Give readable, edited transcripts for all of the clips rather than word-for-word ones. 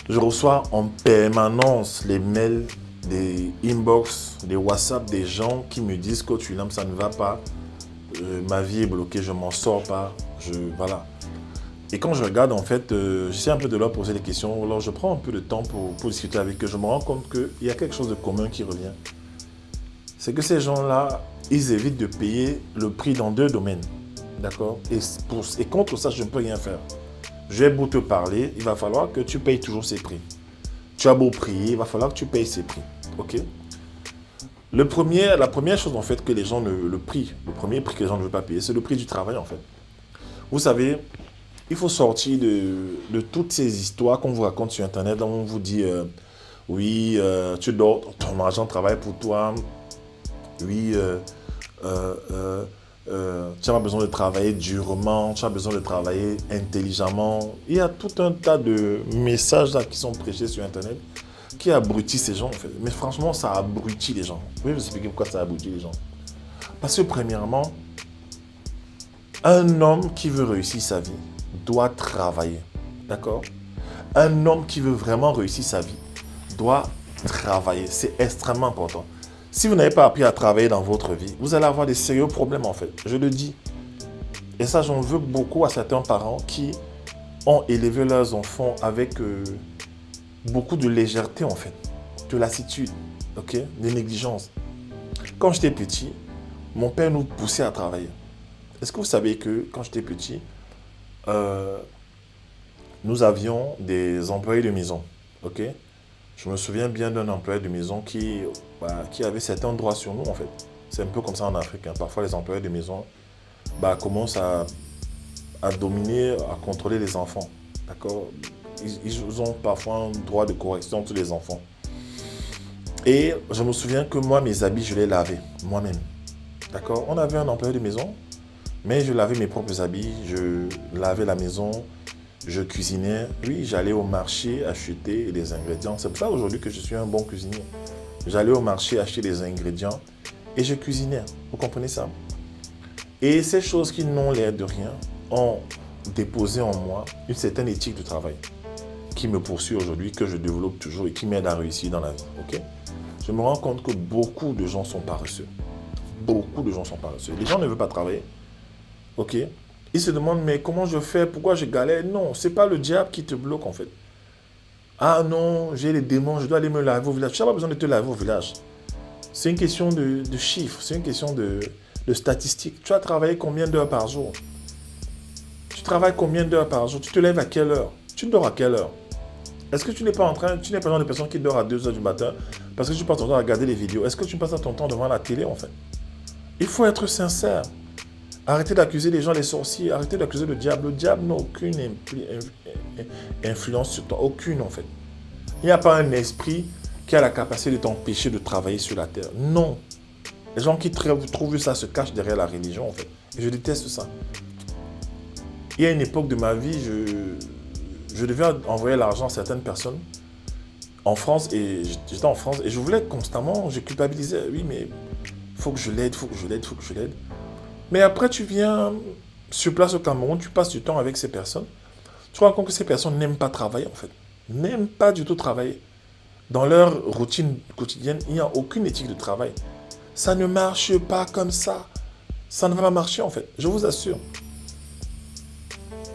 Je reçois en permanence les mails, des inbox, des WhatsApp des gens qui me disent que tu ça ne va pas, ma vie est bloquée, je m'en sors pas, voilà. Et quand je regarde, en fait, j'essaie un peu de leur poser des questions, alors je prends un peu de temps pour discuter avec eux, je me rends compte qu'il y a quelque chose de commun qui revient. C'est que ces gens-là, ils évitent de payer le prix dans deux domaines, d'accord, et contre ça, je ne peux rien faire. Je vais beau te parler, il va falloir que tu payes toujours ces prix. Tu as beau prier, il va falloir que tu payes ces prix. Ok. La première chose en fait que les gens le premier prix que les gens ne veulent pas payer, c'est le prix du travail en fait. Vous savez, il faut sortir de toutes ces histoires qu'on vous raconte sur Internet, où on vous dit oui, tu dors, ton argent travaille pour toi, oui, tu n'as pas besoin de travailler durement, tu as besoin de travailler intelligemment. Il y a tout un tas de messages là qui sont prêchés sur Internet qui abrutit ces gens en fait. Mais franchement, ça abrutit les gens. Je vais vous expliquer pourquoi ça abrutit les gens. Parce que premièrement, un homme qui veut réussir sa vie doit travailler. D'accord? Un homme qui veut vraiment réussir sa vie doit travailler. C'est extrêmement important. Si vous n'avez pas appris à travailler dans votre vie, vous allez avoir des sérieux problèmes en fait. Je le dis. Et ça, j'en veux beaucoup à certains parents qui ont élevé leurs enfants avec beaucoup de légèreté en fait, de lassitude, ok, de négligence. Quand j'étais petit, mon père nous poussait à travailler. Est-ce que vous savez que quand j'étais petit, euh, nous avions des employés de maison, ok? Je me souviens bien d'un employé de maison qui avait certains droits sur nous en fait. C'est un peu comme ça en Afrique, hein. Parfois les employés de maison commencent à dominer, à contrôler les enfants, d'accord? Ils ont parfois un droit de correction sur les enfants. Et je me souviens que moi, mes habits, je les lavais moi-même. D'accord? On avait un employé de maison, mais je lavais mes propres habits, je lavais la maison, je cuisinais. Oui, j'allais au marché acheter des ingrédients. C'est pour ça aujourd'hui que je suis un bon cuisinier. J'allais au marché acheter des ingrédients et je cuisinais. Vous comprenez ça? Et ces choses qui n'ont l'air de rien ont déposé en moi une certaine éthique de travail qui me poursuit aujourd'hui, que je développe toujours et qui m'aide à réussir dans la vie. Ok? Je me rends compte que beaucoup de gens sont paresseux. Beaucoup de gens sont paresseux. Les gens ne veulent pas travailler. Ok? Ils se demandent, mais comment je fais? Pourquoi je galère? Non, ce n'est pas le diable qui te bloque en fait. Ah non, j'ai les démons, je dois aller me laver au village. Tu n'as pas besoin de te laver au village. C'est une question de chiffres, c'est une question de statistiques. Tu as travaillé combien d'heures par jour? Tu travailles combien d'heures par jour? Tu te lèves à quelle heure? Tu dors à quelle heure? Est-ce que tu n'es pas le genre de personne qui dort à 2 heures du matin parce que tu passes ton temps à regarder les vidéos? Est-ce que tu passes ton temps devant la télé en fait? Il faut être sincère. Arrêtez d'accuser les gens les sorciers, arrêtez d'accuser le diable. Le diable n'a aucune influence sur toi, aucune en fait. Il n'y a pas un esprit qui a la capacité de t'empêcher de travailler sur la terre. Non. Les gens qui trouvent ça se cachent derrière la religion en fait. Et je déteste ça. Il y a une époque de ma vie, je devais envoyer l'argent à certaines personnes en France et j'étais en France et je voulais constamment, je culpabilisais. Oui, mais il faut que je l'aide, il faut que je l'aide, il faut que je l'aide. Mais après, tu viens sur place au Cameroun, tu passes du temps avec ces personnes. Tu te rends compte que ces personnes n'aiment pas travailler en fait. N'aiment pas du tout travailler. Dans leur routine quotidienne, il n'y a aucune éthique de travail. Ça ne marche pas comme ça. Ça ne va pas marcher en fait, je vous assure.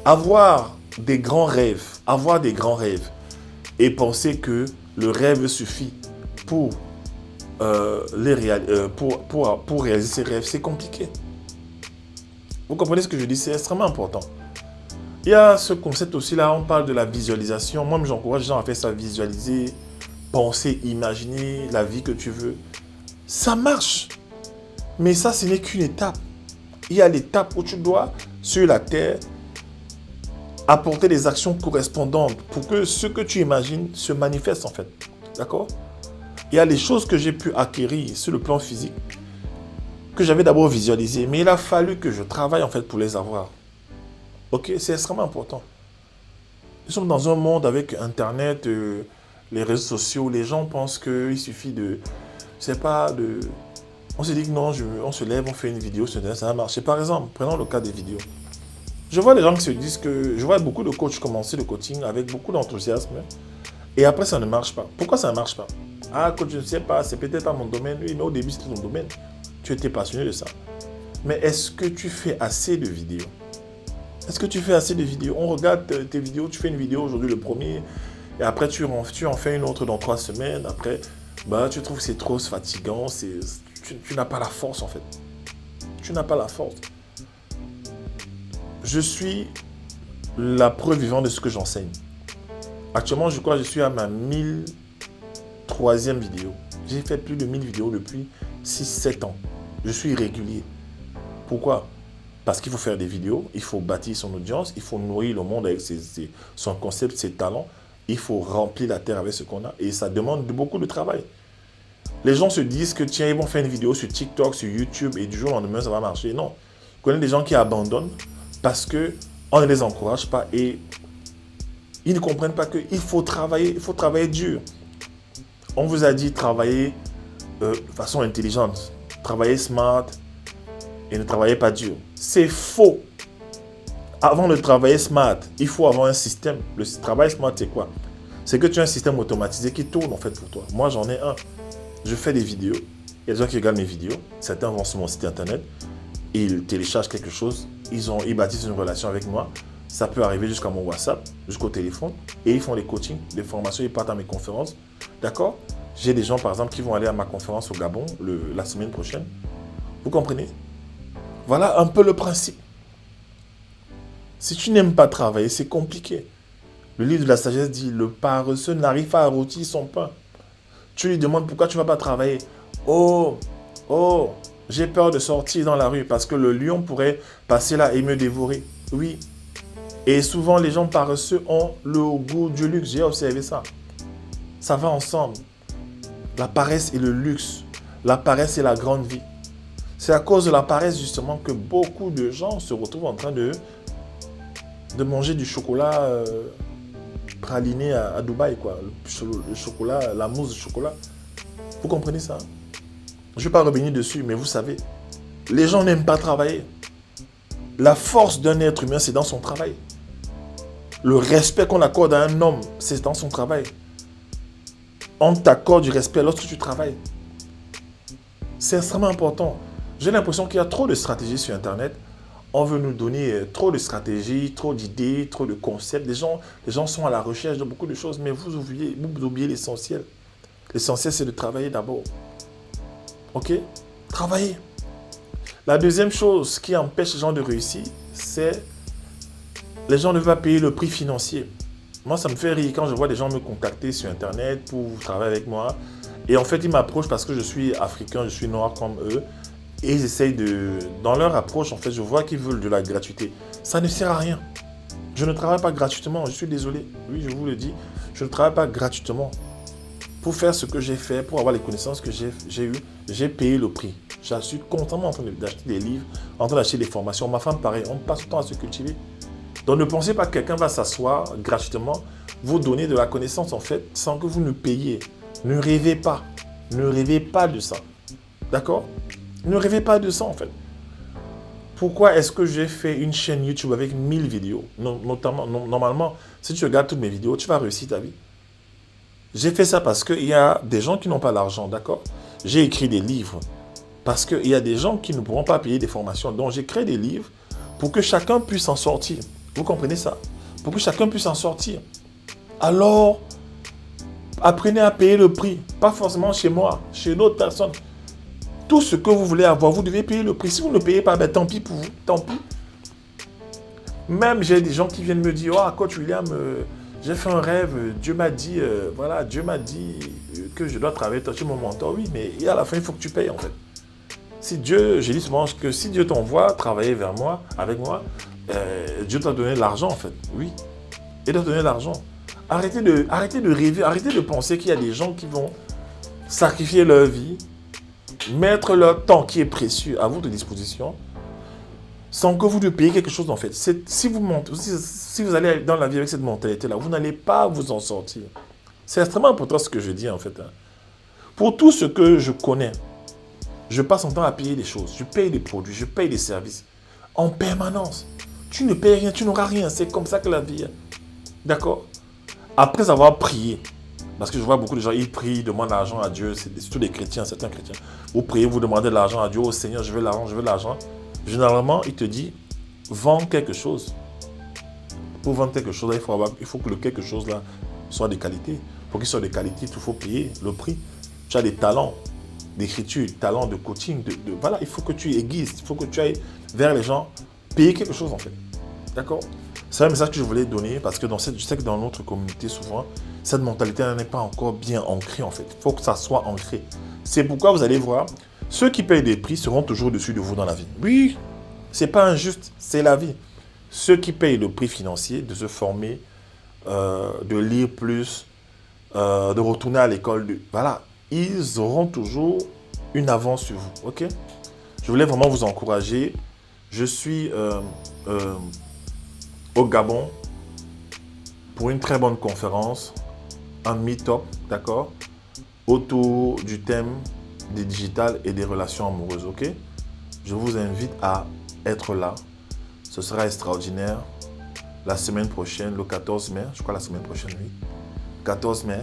Avoir des grands rêves et penser que le rêve suffit pour, pour réaliser ses rêves, c'est compliqué. Vous comprenez ce que je dis? C'est extrêmement important. Il y a ce concept aussi là, on parle de la visualisation. Moi, j'encourage les gens à faire ça, visualiser, penser, imaginer la vie que tu veux. Ça marche. Mais ça, ce n'est qu'une étape. Il y a l'étape où tu dois, sur la terre, apporter des actions correspondantes pour que ce que tu imagines se manifeste en fait. D'accord? Il y a les choses que j'ai pu acquérir sur le plan physique que j'avais d'abord visualisées, mais il a fallu que je travaille en fait pour les avoir. Ok? C'est extrêmement important. Nous sommes dans un monde avec Internet, les réseaux sociaux, les gens pensent qu'il suffit de... C'est pas de... On se dit que non, on se lève, on fait une vidéo, ça va marcher. Par exemple, prenons le cas des vidéos. Je vois des gens qui se disent que... Je vois beaucoup de coachs commencer le coaching avec beaucoup d'enthousiasme. Et après, ça ne marche pas. Pourquoi ça ne marche pas? Ah, coach, je ne sais pas, c'est peut-être pas mon domaine. Oui, mais au début, c'était ton domaine. Tu étais passionné de ça. Mais est-ce que tu fais assez de vidéos? Est-ce que tu fais assez de vidéos? On regarde tes vidéos, tu fais une vidéo aujourd'hui le premier, et après tu en fais une autre dans 3 semaines. Après, tu trouves que c'est trop fatigant, tu n'as pas la force en fait. Tu n'as pas la force. Je suis la preuve vivante de ce que j'enseigne. Actuellement, je crois que je suis à ma 1003e vidéo. J'ai fait plus de 1000 vidéos depuis 6-7 ans. Je suis régulier. Pourquoi? Parce qu'il faut faire des vidéos, il faut bâtir son audience, il faut nourrir le monde avec son concept, ses talents. Il faut remplir la terre avec ce qu'on a. Et ça demande beaucoup de travail. Les gens se disent que tiens, ils vont faire une vidéo sur TikTok, sur YouTube et du jour au lendemain, ça va marcher. Non. Je connais des gens qui abandonnent parce qu'on ne les encourage pas et ils ne comprennent pas qu'il faut travailler dur. On vous a dit travailler de façon intelligente, travailler smart et ne travailler pas dur. C'est faux. Avant de travailler smart, il faut avoir un système. Le travail smart, c'est quoi? C'est que tu as un système automatisé qui tourne en fait pour toi. Moi, j'en ai un. Je fais des vidéos. Il y a des gens qui regardent mes vidéos. Certains vont sur mon site internet. Ils téléchargent quelque chose. Ils bâtissent une relation avec moi. Ça peut arriver jusqu'à mon WhatsApp, jusqu'au téléphone. Et ils font les coachings, les formations. Ils partent à mes conférences. D'accord? J'ai des gens, par exemple, qui vont aller à ma conférence au Gabon la semaine prochaine. Vous comprenez? Voilà un peu le principe. Si tu n'aimes pas travailler, c'est compliqué. Le livre de la sagesse dit, le paresseux n'arrive pas à rôtir son pain. Tu lui demandes pourquoi tu ne vas pas travailler. Oh, j'ai peur de sortir dans la rue parce que le lion pourrait passer là et me dévorer. Oui. Et souvent, les gens paresseux ont le goût du luxe. J'ai observé ça. Ça va ensemble. La paresse et le luxe. La paresse et la grande vie. C'est à cause de la paresse justement que beaucoup de gens se retrouvent en train de manger du chocolat praliné à Dubaï, quoi. Le chocolat, la mousse de chocolat. Vous comprenez ça? Je ne vais pas revenir dessus, mais vous savez, les gens n'aiment pas travailler. La force d'un être humain, c'est dans son travail. Le respect qu'on accorde à un homme, c'est dans son travail. On t'accorde du respect lorsque tu travailles. C'est extrêmement important. J'ai l'impression qu'il y a trop de stratégies sur Internet. On veut nous donner trop de stratégies, trop d'idées, trop de concepts. Les gens sont à la recherche de beaucoup de choses, mais vous oubliez l'essentiel. L'essentiel, c'est de travailler d'abord. Ok? Travailler. La deuxième chose qui empêche les gens de réussir, c'est les gens ne veulent pas payer le prix financier. Moi, ça me fait rire quand je vois des gens me contacter sur Internet pour travailler avec moi. Et en fait, ils m'approchent parce que je suis africain, je suis noir comme eux. Et ils essayent dans leur approche, en fait, je vois qu'ils veulent de la gratuité. Ça ne sert à rien. Je ne travaille pas gratuitement, je suis désolé. Oui, je vous le dis, je ne travaille pas gratuitement. Pour faire ce que j'ai fait, pour avoir les connaissances que j'ai eues, j'ai payé le prix. Je suis constamment en train d'acheter des livres, en train d'acheter des formations. Ma femme, pareil, on passe le temps à se cultiver. Donc ne pensez pas que quelqu'un va s'asseoir gratuitement, vous donner de la connaissance, en fait, sans que vous ne payiez. Ne rêvez pas. Ne rêvez pas de ça. D'accord ? Ne rêvez pas de ça, en fait. Pourquoi est-ce que j'ai fait une chaîne YouTube avec 1000 vidéos? Normalement, si tu regardes toutes mes vidéos, tu vas réussir ta vie. J'ai fait ça parce qu'il y a des gens qui n'ont pas l'argent, d'accord? J'ai écrit des livres parce qu'il y a des gens qui ne pourront pas payer des formations. Donc, j'ai créé des livres pour que chacun puisse en sortir. Vous comprenez ça? Pour que chacun puisse en sortir. Alors, apprenez à payer le prix. Pas forcément chez moi, chez d'autres personnes. Tout ce que vous voulez avoir, vous devez payer le prix. Si vous ne payez pas, tant pis pour vous, tant pis. Même j'ai des gens qui viennent me dire, oh, coach William, j'ai fait un rêve, Dieu m'a dit, que je dois travailler, toi tu es mon mentor. Oui, mais à la fin, il faut que tu payes en fait. J'ai dit souvent que si Dieu t'envoie travailler avec moi, Dieu t'a donné de l'argent en fait. Oui, il t'a donné de l'argent. Arrêtez de rêver, arrêtez de penser qu'il y a des gens qui vont sacrifier leur vie, mettre leur temps qui est précieux à votre disposition, sans que vous ne payiez quelque chose en fait. Si vous allez dans la vie avec cette mentalité-là, vous n'allez pas vous en sortir. C'est extrêmement important ce que je dis en fait. Pour tout ce que je connais, je passe mon temps à payer des choses. Je paye des produits, je paye des services. En permanence. Tu ne payes rien, tu n'auras rien. C'est comme ça que la vie est. D'accord? Après avoir prié, Parce que je vois beaucoup de gens, ils prient, ils demandent l'argent à Dieu. C'est surtout des chrétiens, certains chrétiens. Vous priez, vous demandez de l'argent à Dieu. Oh Seigneur, je veux l'argent, je veux l'argent. Généralement, il te dit, vends quelque chose. Pour vendre quelque chose, il faut que le quelque chose là soit de qualité. Pour qu'il soit de qualité, il faut payer le prix. Tu as des talents d'écriture, talents de coaching. Voilà, il faut que tu aiguises, il faut que tu ailles vers les gens, payer quelque chose en fait. D'accord? C'est un message que je voulais donner parce que je sais que dans notre communauté, souvent, cette mentalité n'est pas encore bien ancrée en fait. Il faut que ça soit ancré. C'est pourquoi vous allez voir, ceux qui payent des prix seront toujours au-dessus de vous dans la vie. Oui, c'est pas injuste, c'est la vie. Ceux qui payent le prix financier de se former, de lire plus, de retourner à l'école, voilà, ils auront toujours une avance sur vous, ok? Je voulais vraiment vous encourager. Je suis au Gabon pour une très bonne conférence, un meet-up, d'accord? Autour du thème des digital et des relations amoureuses, ok? Je vous invite à être là. Ce sera extraordinaire. La semaine prochaine, le 14 mai, je crois la semaine prochaine, oui. 14 mai,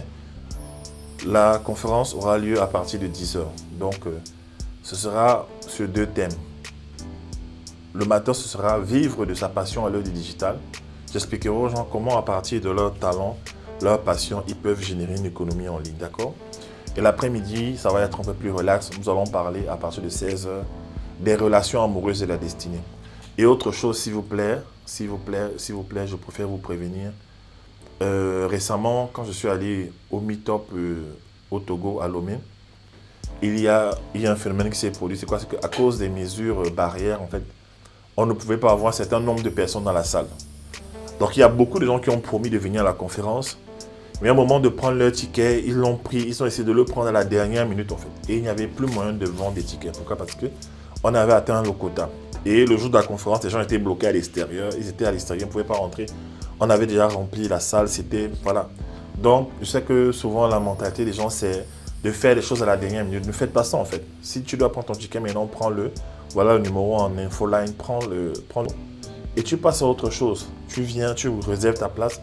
la conférence aura lieu à partir de 10h. Donc, ce sera sur 2 thèmes. Le matin, ce sera vivre de sa passion à l'heure du digital. J'expliquerai aux gens comment, à partir de leur talent, leur passion, ils peuvent générer une économie en ligne, d'accord? Et l'après-midi, ça va être un peu plus relax. Nous allons parler à partir de 16h des relations amoureuses et de la destinée. Et autre chose, s'il vous plaît, je préfère vous prévenir. Récemment, quand je suis allé au meet-up au Togo, à Lomé, il y a un phénomène qui s'est produit. C'est quoi? C'est qu'à cause des mesures barrières, en fait, on ne pouvait pas avoir un certain nombre de personnes dans la salle. Donc, il y a beaucoup de gens qui ont promis de venir à la conférence. Mais au moment de prendre leur ticket, ils l'ont pris, ils ont essayé de le prendre à la dernière minute, en fait. Et il n'y avait plus moyen de vendre des tickets. Pourquoi? Parce qu'on avait atteint le quota. Et le jour de la conférence, les gens étaient bloqués à l'extérieur. Ils étaient à l'extérieur, ils ne pouvaient pas rentrer. On avait déjà rempli la salle, c'était... Voilà. Donc, je sais que souvent, la mentalité des gens, c'est de faire les choses à la dernière minute. Ne faites pas ça, en fait. Si tu dois prendre ton ticket, maintenant, prends-le. Voilà le numéro en infoline, prends-le. Et tu passes à autre chose. Tu viens, tu réserves ta place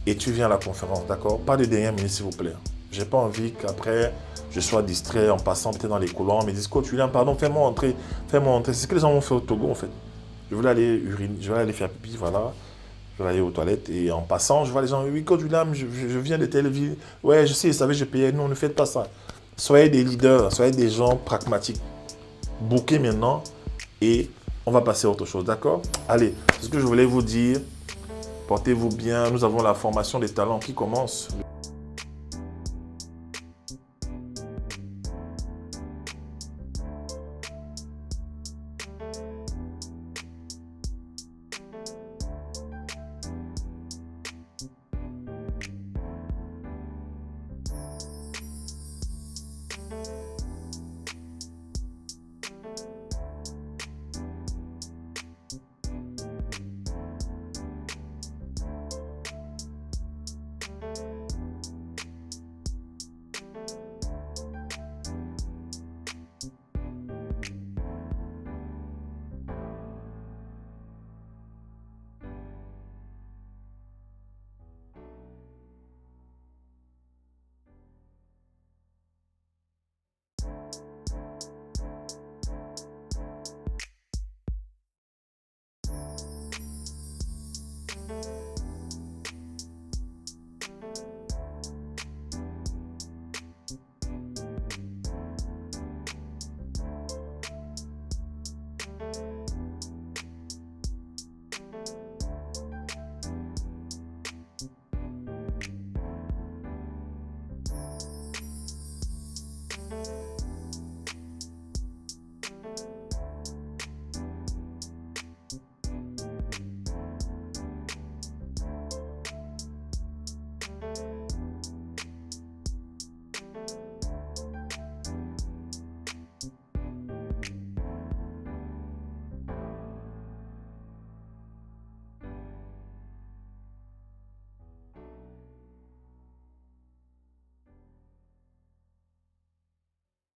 et tu viens à la conférence, d'accord? Pas de dernière minute, s'il vous plaît. J'ai pas envie qu'après, je sois distrait en passant peut-être dans les couloirs. On me dise, Coach William, pardon, fais-moi entrer. C'est ce que les gens ont fait au Togo, en fait. Je voulais aller uriner, je voulais aller faire pipi, voilà. Je vais aller aux toilettes et en passant, je vois les gens, oui, Coach William, je viens de telle ville. Ouais, je sais, vous savez, je payais. Non, ne faites pas ça. Soyez des leaders, soyez des gens pragmatiques. Bouquez maintenant et on va passer à autre chose, d'accord? Allez, c'est ce que je voulais vous dire. Portez-vous bien. Nous avons la formation des talents qui commence.